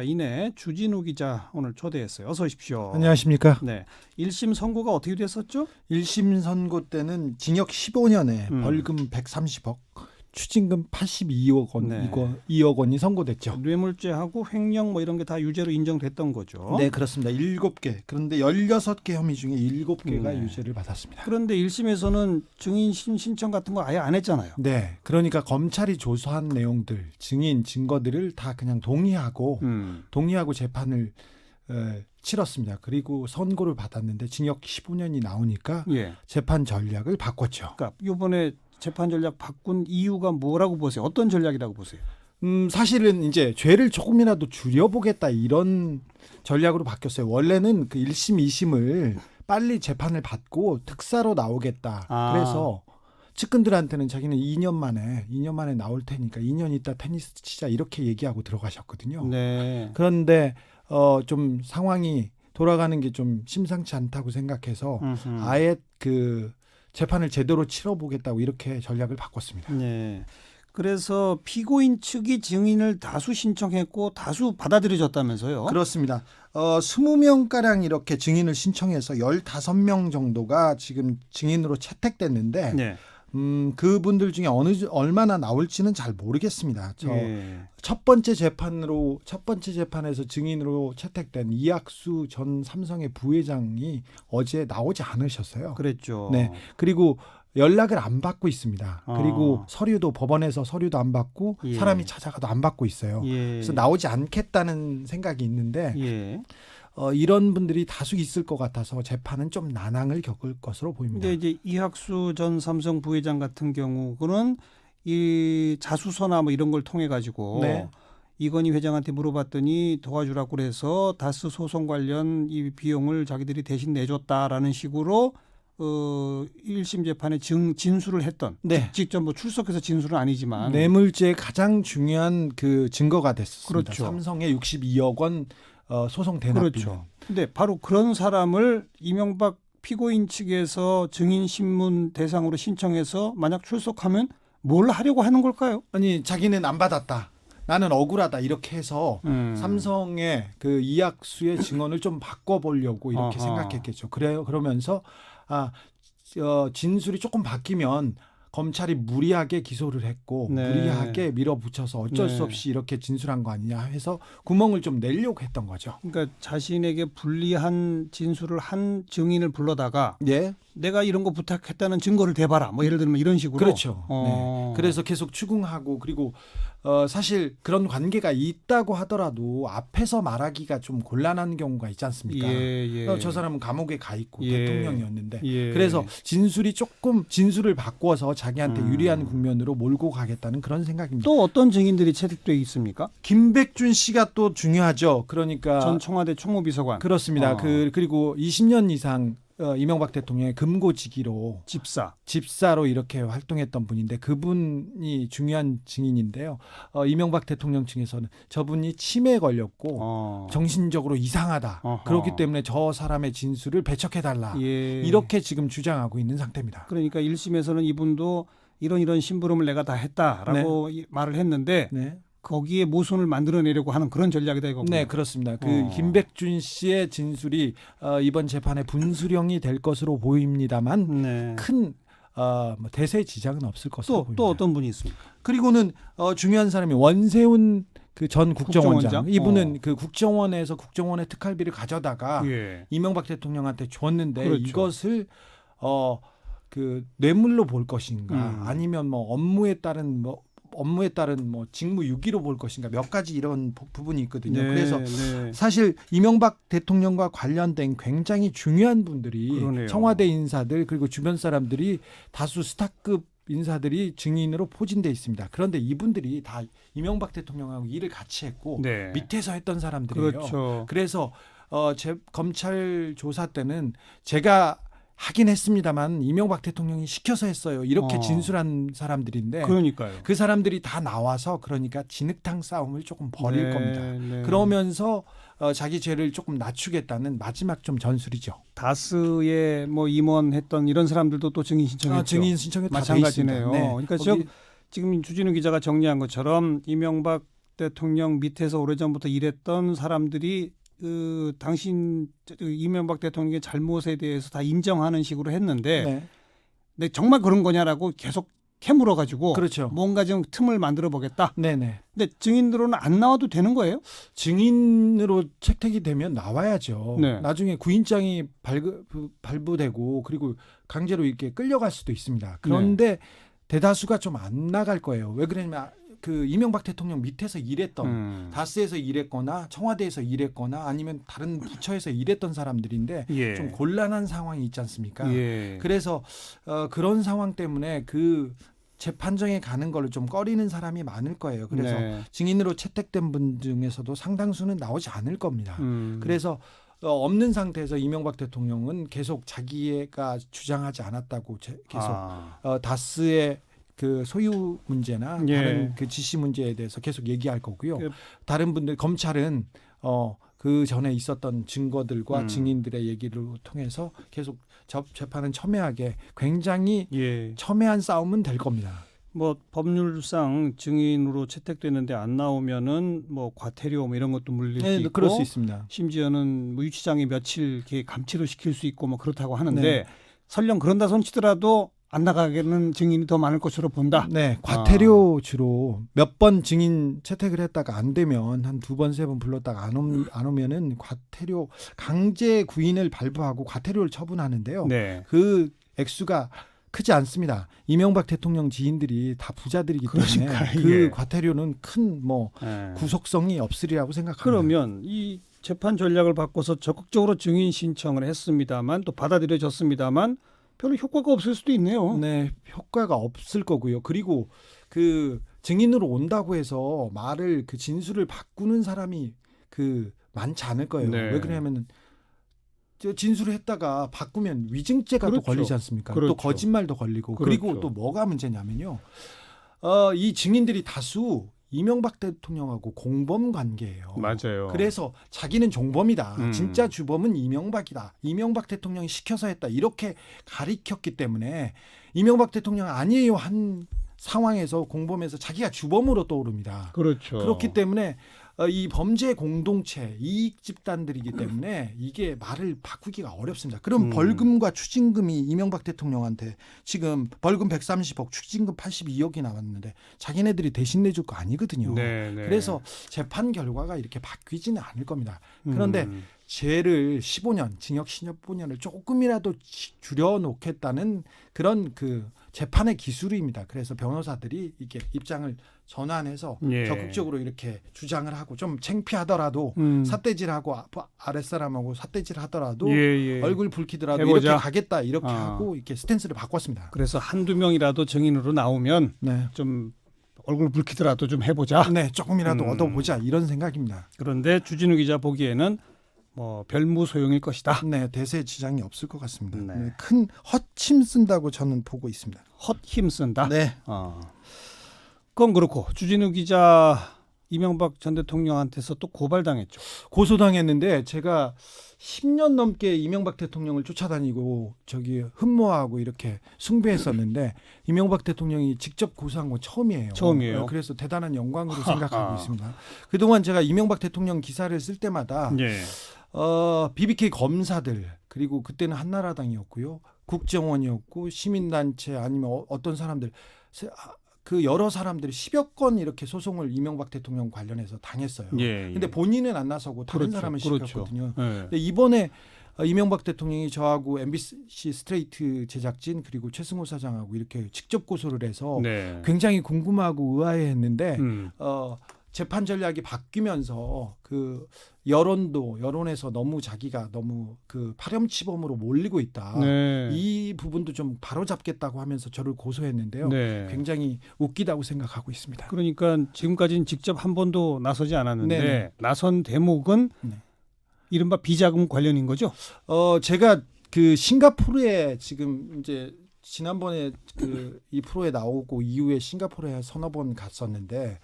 이내 주진우 기자 오늘 초대했어요. 어서 오십시오. 안녕하십니까. 네, 1심 선고가 어떻게 됐었죠? 1심 선고 때는 징역 15년에 벌금 130억, 추징금 82억 원, 네. 2억 원이 선고됐죠. 뇌물죄하고 횡령 뭐 이런 게 다 유죄로 인정됐던 거죠. 네, 그렇습니다. 7개. 그런데 16개 혐의 중에 7개가 네. 유죄를 받았습니다. 그런데 1심에서는 증인 신청 같은 거 아예 안 했잖아요. 네, 그러니까 검찰이 조사한 내용들, 증인, 증거들을 다 그냥 동의하고 재판을 치렀습니다. 그리고 선고를 받았는데 징역 15년이 나오니까 예. 재판 전략을 바꿨죠. 그러니까 이번에 재판 전략 바꾼 이유가 뭐라고 보세요? 어떤 전략이라고 보세요? 사실은 이제 죄를 조금이라도 줄여보겠다 이런 전략으로 바뀌었어요. 원래는 그 1심, 2심을 빨리 재판을 받고 특사로 나오겠다. 그래서 측근들한테는 자기는 2년 만에 나올 테니까 2년 있다 테니스 치자 이렇게 얘기하고 들어가셨거든요. 네. 그런데 좀 상황이 돌아가는 게 좀 심상치 않다고 생각해서 아예 그 재판을 제대로 치러보겠다고 이렇게 전략을 바꿨습니다. 네. 그래서 피고인 측이 증인을 다수 신청했고 다수 받아들여졌다면서요? 그렇습니다. 20명가량 이렇게 증인을 신청해서 15명 정도가 지금 증인으로 채택됐는데 네. 그분들 중에 얼마나 나올지는 잘 모르겠습니다. 첫 번째 재판에서 증인으로 채택된 이학수 전 삼성의 부회장이 어제 나오지 않으셨어요. 그랬죠. 네. 그리고 연락을 안 받고 있습니다. 그리고 법원에서 서류도 안 받고 예. 사람이 찾아가도 안 받고 있어요. 예. 그래서 나오지 않겠다는 생각이 있는데 예. 이런 분들이 다수 있을 것 같아서 재판은 좀 난항을 겪을 것으로 보입니다. 근데 이제 이학수 전 삼성 부회장 같은 경우는 이 자수서나 뭐 이런 걸 통해 가지고 네. 이건희 회장한테 물어봤더니 도와주라고 그래서 다스 소송 관련 이 비용을 자기들이 대신 내줬다라는 식으로 1심 재판에 진술을 했던 네. 직접 뭐 출석해서 진술은 아니지만 뇌물죄의 가장 중요한 그 증거가 됐습니다. 그렇죠. 삼성의 62억 원 소송 대납 비용. 그렇죠. 근데 바로 그런 사람을 이명박 피고인 측에서 증인 신문 대상으로 신청해서 만약 출석하면 뭘 하려고 하는 걸까요? 아니 자기는 안 받았다. 나는 억울하다 이렇게 해서 삼성의 그 이학수의 증언을 좀 바꿔보려고 이렇게 생각했겠죠. 그러면서 진술이 조금 바뀌면 검찰이 무리하게 기소를 했고 네. 무리하게 밀어붙여서 어쩔 수 없이 이렇게 진술한 거 아니냐 해서 구멍을 좀 내려고 했던 거죠. 그러니까 자신에게 불리한 진술을 한 증인을 불러다가 예. 내가 이런 거 부탁했다는 증거를 대봐라. 뭐 예를 들면 이런 식으로. 그렇죠. 네. 그래서 계속 추궁하고 그리고 사실 그런 관계가 있다고 하더라도 앞에서 말하기가 좀 곤란한 경우가 있지 않습니까? 저 사람은 감옥에 가 있고 대통령이었는데 그래서 진술을 바꿔서 자기한테 유리한 국면으로 몰고 가겠다는 그런 생각입니다. 또 어떤 증인들이 채택되어 있습니까? 김백준 씨가 또 중요하죠. 그러니까 전 청와대 총무비서관. 그렇습니다. 그리고 20년 이상 이명박 대통령의 금고지기로 집사로 이렇게 활동했던 분인데 그분이 중요한 증인인데요. 이명박 대통령 측에서는 저분이 치매에 걸렸고 정신적으로 이상하다. 그렇기 때문에 저 사람의 진술을 배척해달라. 이렇게 지금 주장하고 있는 상태입니다. 그러니까 1심에서는 이분도 이런 심부름을 내가 다 했다라고 말을 했는데 거기에 모순을 만들어내려고 하는 그런 전략이다 이거군요. 네, 그렇습니다. 김백준 씨의 진술이 이번 재판의 분수령이 될 것으로 보입니다만 큰 대세 지장은 없을 것으로 보입니다. 또 어떤 분이 있습니까? 그리고는 중요한 사람이 원세훈 그 전 국정원장. 이분은 그 국정원에서 국정원의 특활비를 가져다가 이명박 대통령한테 줬는데 그렇죠. 이것을 그 뇌물로 볼 것인가 아니면 뭐 업무에 따른 직무유기로 볼 것인가 몇 가지 이런 부분이 있거든요. 그래서 사실 이명박 대통령과 관련된 굉장히 중요한 분들이 그러네요. 청와대 인사들 그리고 주변 사람들이 다수 스타급 인사들이 증인으로 포진돼 있습니다. 그런데 이분들이 다 이명박 대통령하고 일을 같이 했고 밑에서 했던 사람들이에요. 그렇죠. 그래서 검찰 조사 때는 제가 하긴 했습니다만 이명박 대통령이 시켜서 했어요. 이렇게 진술한 사람들인데 그러니까요. 그 사람들이 다 나와서 그러니까 진흙탕 싸움을 조금 벌일 겁니다. 그러면서 자기 죄를 조금 낮추겠다는 마지막 좀 전술이죠. 다스에 뭐 임원했던 이런 사람들도 또 증인 신청했죠. 증인 신청이 마찬가지네요. 그러니까 지금 주진우 기자가 정리한 것처럼 이명박 대통령 밑에서 오래전부터 일했던 사람들이 이명박 대통령의 잘못에 대해서 다 인정하는 식으로 했는데 네. 근데 정말 그런 거냐라고 계속 캐물어가지고 그렇죠. 뭔가 좀 틈을 만들어 보겠다. 네네. 근데 증인으로는 안 나와도 되는 거예요? 증인으로 채택이 되면 나와야죠. 네. 나중에 구인장이 발부되고 그리고 강제로 이렇게 끌려갈 수도 있습니다. 그런데 대다수가 좀 안 나갈 거예요. 왜 그러냐면 그 이명박 대통령 밑에서 일했던 다스에서 일했거나 청와대에서 일했거나 아니면 다른 부처에서 일했던 사람들인데 좀 곤란한 상황이 있지 않습니까? 그래서 그런 상황 때문에 그 재판정에 가는 걸 좀 꺼리는 사람이 많을 거예요. 그래서 증인으로 채택된 분 중에서도 상당수는 나오지 않을 겁니다. 그래서 없는 상태에서 이명박 대통령은 계속 자기가 주장하지 않았다고 계속 다스의 그 소유 문제나 다른 그 지시 문제에 대해서 계속 얘기할 거고요. 다른 분들 검찰은 그 전에 있었던 증거들과 증인들의 얘기를 통해서 계속 재판은 첨예하게 굉장히 첨예한 싸움은 될 겁니다. 뭐 법률상 증인으로 채택되는데 안 나오면은 뭐 과태료 뭐 이런 것도 물릴 수 있고, 그럴 수 있습니다. 심지어는 뭐 유치장에 며칠 이렇게 감치도 시킬 수 있고 뭐 그렇다고 하는데 설령 그런다 손치더라도 안 나가게는 증인이 더 많을 것으로 본다. 네, 과태료 주로 몇 번 증인 채택을 했다가 안 되면 한 2번, 3번 불렀다가 안 오면은 과태료 강제 구인을 발부하고 과태료를 처분하는데요. 그 액수가 크지 않습니다. 이명박 대통령 지인들이 다 부자들이기 때문에 그 과태료는 큰 뭐 구속성이 없으리라고 생각합니다. 그러면 이 재판 전략을 바꿔서 적극적으로 증인 신청을 했습니다만 또 받아들여졌습니다만 별로 효과가 없을 수도 있네요. 네, 효과가 없을 거고요. 그리고 그 증인으로 온다고 해서 말을 그 진술을 바꾸는 사람이 그 많지 않을 거예요. 왜 그러냐면은 진술을 했다가 바꾸면 위증죄가 또 걸리지 않습니까? 또 거짓말도 걸리고 그리고 또 뭐가 문제냐면요. 이 증인들이 다수 이명박 대통령하고 공범 관계예요. 맞아요. 그래서 자기는 종범이다. 진짜 주범은 이명박이다. 이명박 대통령이 시켜서 했다. 이렇게 가리켰기 때문에 이명박 대통령 아니에요 한 상황에서 공범에서 자기가 주범으로 떠오릅니다. 그렇기 때문에 이 범죄 공동체 이익 집단들이기 때문에 이게 말을 바꾸기가 어렵습니다. 그럼 벌금과 추징금이 이명박 대통령한테 지금 벌금 130억 추징금 82억이 나왔는데 자기네들이 대신 내줄 거 아니거든요. 그래서 재판 결과가 이렇게 바뀌지는 않을 겁니다. 그런데 죄를 15년 징역 15년을 조금이라도 줄여놓겠다는 그런 그 재판의 기술입니다. 그래서 변호사들이 이렇게 입장을 전환해서 적극적으로 이렇게 주장을 하고 좀 창피하더라도 삿대질하고 아랫사람하고 삿대질하더라도 얼굴 붉히더라도 해보자. 이렇게 가겠다 이렇게 하고 이렇게 스탠스를 바꿨습니다. 그래서 한두 명이라도 증인으로 나오면 좀 얼굴 붉히더라도 좀 해보자. 네, 조금이라도 얻어보자 이런 생각입니다. 그런데 주진우 기자 보기에는 뭐 별무 소용일 것이다. 네, 대세 지장이 없을 것 같습니다. 큰 헛힘 쓴다고 저는 보고 있습니다. 헛힘 쓴다? 네. 그건 그렇고 주진우 기자 이명박 전 대통령한테서 또 고발당했죠. 고소당했는데 제가 10년 넘게 이명박 대통령을 쫓아다니고 저기 흠모하고 이렇게 숭배했었는데 이명박 대통령이 직접 고소한 건 처음이에요. 그래서 대단한 영광으로 생각하고 있습니다. 그동안 제가 이명박 대통령 기사를 쓸 때마다 BBK 검사들 그리고 그때는 한나라당이었고요. 국정원이었고 시민단체 아니면 어떤 사람들 그 여러 사람들이 10여 건 이렇게 소송을 이명박 대통령 관련해서 당했어요. 근데 본인은 안 나서고 다른 사람을 시켰거든요. 근데 이번에 이명박 대통령이 저하고 MBC 스트레이트 제작진 그리고 최승호 사장하고 이렇게 직접 고소를 해서 굉장히 궁금하고 의아해했는데 재판 전략이 바뀌면서 그 여론에서 너무 자기가 너무 그 파렴치범으로 몰리고 있다. 이 부분도 좀 바로잡겠다고 하면서 저를 고소했는데요. 굉장히 웃기다고 생각하고 있습니다. 그러니까 지금까지는 직접 한 번도 나서지 않았는데 나선 대목은 이른바 비자금 관련인 거죠? 제가 그 싱가포르에 지금 이제 지난번에 그 이 프로에 나오고 이후에 싱가포르에 서너 번 갔었는데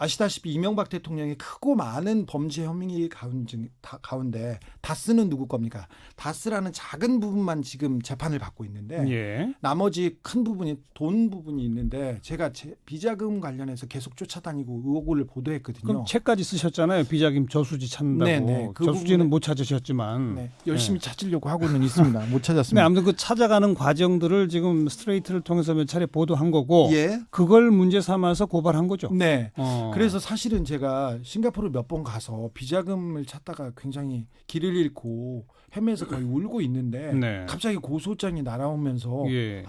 아시다시피 이명박 대통령의 크고 많은 범죄 혐의 가운데 다스는 누구 겁니까? 다스라는 작은 부분만 지금 재판을 받고 있는데 예. 나머지 큰 부분이 돈 부분이 있는데 제가 비자금 관련해서 계속 쫓아다니고 의혹을 보도했거든요. 그럼 책까지 쓰셨잖아요. 비자금 저수지 찾는다고. 네네. 그 저수지는 못 찾으셨지만 네, 열심히 찾으려고 하고는 있습니다. 못 찾았습니다. 네, 아무튼 그 찾아가는 과정들을 지금 스트레이트를 통해서 몇 차례 보도한 거고 예. 그걸 문제 삼아서 고발한 거죠. 네. 그래서 사실은 제가 싱가포르 몇 번 가서 비자금을 찾다가 굉장히 길을 잃고 헤매서 거의 울고 있는데 네. 갑자기 고소장이 날아오면서 예.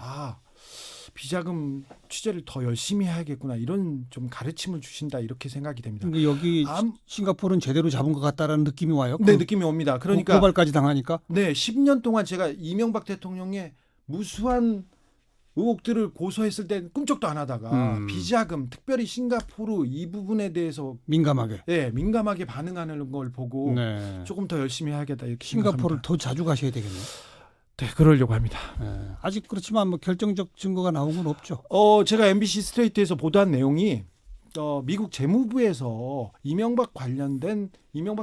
비자금 취재를 더 열심히 해야겠구나 이런 좀 가르침을 주신다 이렇게 생각이 됩니다. 근데 여기 싱가포르는 제대로 잡은 것 같다라는 느낌이 와요. 네, 느낌이 옵니다. 그러니까 고발까지 당하니까. 네, 10년 동안 제가 이명박 대통령의 무수한 의혹들을 고소했을 때 꿈쩍도 안 하다가 비자금, 특별히 싱가포르 이 부분에 대해서 민감하게 반응하는 걸 보고 조금 더 열심히 해야겠다 이렇게 싱가포르를 더 자주 가셔야 되겠네요. 네, 그러려고 합니다. 아직 그렇지만 뭐 결정적 증거가 나온 건 없죠. 제가 MBC 스트레이트에서 보도한 내용이 미국 재무부에서 이명박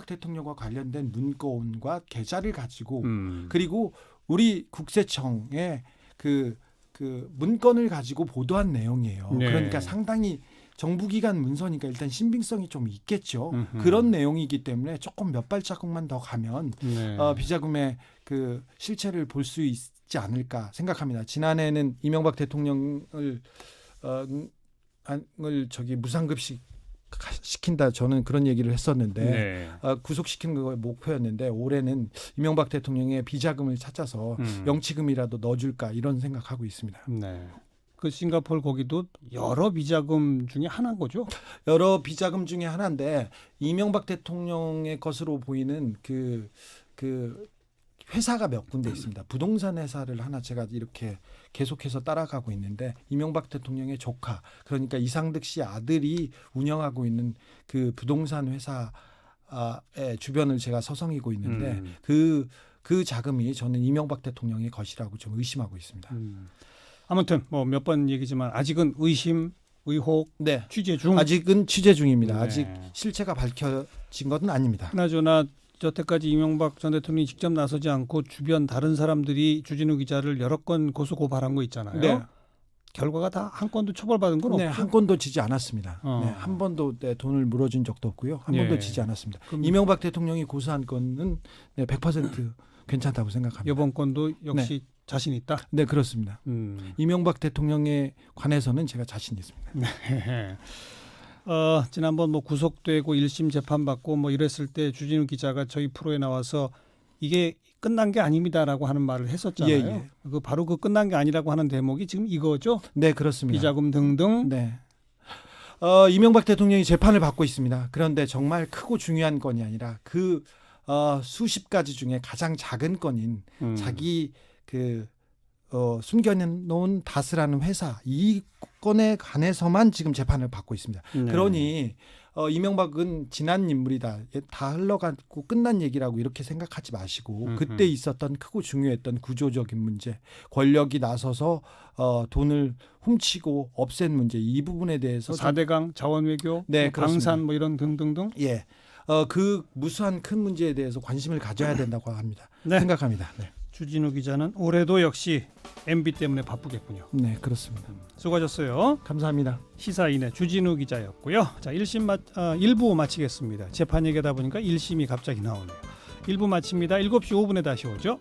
대통령과 관련된 문건과 계좌를 가지고 그리고 우리 국세청에 그 문건을 가지고 보도한 내용이에요. 네. 그러니까 상당히 정부기관 문서니까 일단 신빙성이 좀 있겠죠. 그런 내용이기 때문에 조금 몇 발자국만 더 가면 비자금의 그 실체를 볼 수 있지 않을까 생각합니다. 지난해에는 이명박 대통령을 무상급식 시킨다 저는 그런 얘기를 했었는데 구속시키는 거 목표였는데 올해는 이명박 대통령의 비자금을 찾아서 영치금이라도 넣어줄까 이런 생각하고 있습니다. 네. 그 싱가포르 거기도 여러 비자금 중에 하나인 거죠? 여러 비자금 중에 하나인데 이명박 대통령의 것으로 보이는 그 회사가 몇 군데 있습니다. 부동산 회사를 하나 제가 이렇게 계속해서 따라가고 있는데 이명박 대통령의 조카 그러니까 이상득 씨 아들이 운영하고 있는 그 부동산 회사의 주변을 제가 서성이고 있는데 그 자금이 저는 이명박 대통령의 것이라고 좀 의심하고 있습니다. 아무튼 뭐 몇 번 얘기지만 아직은 의심, 의혹, 취재 중. 아직은 취재 중입니다. 아직 실체가 밝혀진 것은 아닙니다. 그나저나 여태까지 이명박 전 대통령이 직접 나서지 않고 주변 다른 사람들이 주진우 기자를 여러 건 고소 고발한 거 있잖아요. 네. 결과가 다 한 건도 처벌받은 건 없죠? 네, 한 건도 지지 않았습니다. 한 번도 돈을 물어준 적도 없고요. 한 번도 지지 않았습니다. 이명박 대통령이 고소한 건은 100% 괜찮다고 생각합니다. 이번 건도 역시 자신 있다? 네, 그렇습니다. 이명박 대통령에 관해서는 제가 자신 있습니다. 지난번 뭐 구속되고 1심 재판받고 뭐 이랬을 때 주진우 기자가 저희 프로에 나와서 이게 끝난 게 아닙니다라고 하는 말을 했었잖아요. 바로 그 끝난 게 아니라고 하는 대목이 지금 이거죠? 네, 그렇습니다. 비자금 등등. 네. 이명박 대통령이 재판을 받고 있습니다. 그런데 정말 크고 중요한 건이 아니라 그 수십 가지 중에 가장 작은 건인 자기 숨겨놓은 다스라는 회사 이 건에 관해서만 지금 재판을 받고 있습니다. 그러니 이명박은 지난 인물이다. 다 흘러가고 끝난 얘기라고 이렇게 생각하지 마시고 그때 있었던 크고 중요했던 구조적인 문제, 권력이 나서서 돈을 훔치고 없앤 문제 이 부분에 대해서 4대강 자원외교, 방산 뭐 이런 등등등. 예, 그 무수한 큰 문제에 대해서 관심을 가져야 된다고 합니다. 생각합니다. 주진우 기자는 올해도 역시 MB 때문에 바쁘겠군요. 네, 그렇습니다. 수고하셨어요. 감사합니다. 시사인의 주진우 기자였고요. 자, 1부 마치겠습니다. 재판 얘기하다 보니까 1심이 갑자기 나오네요. 1부 마칩니다. 7시 5분에 다시 오죠.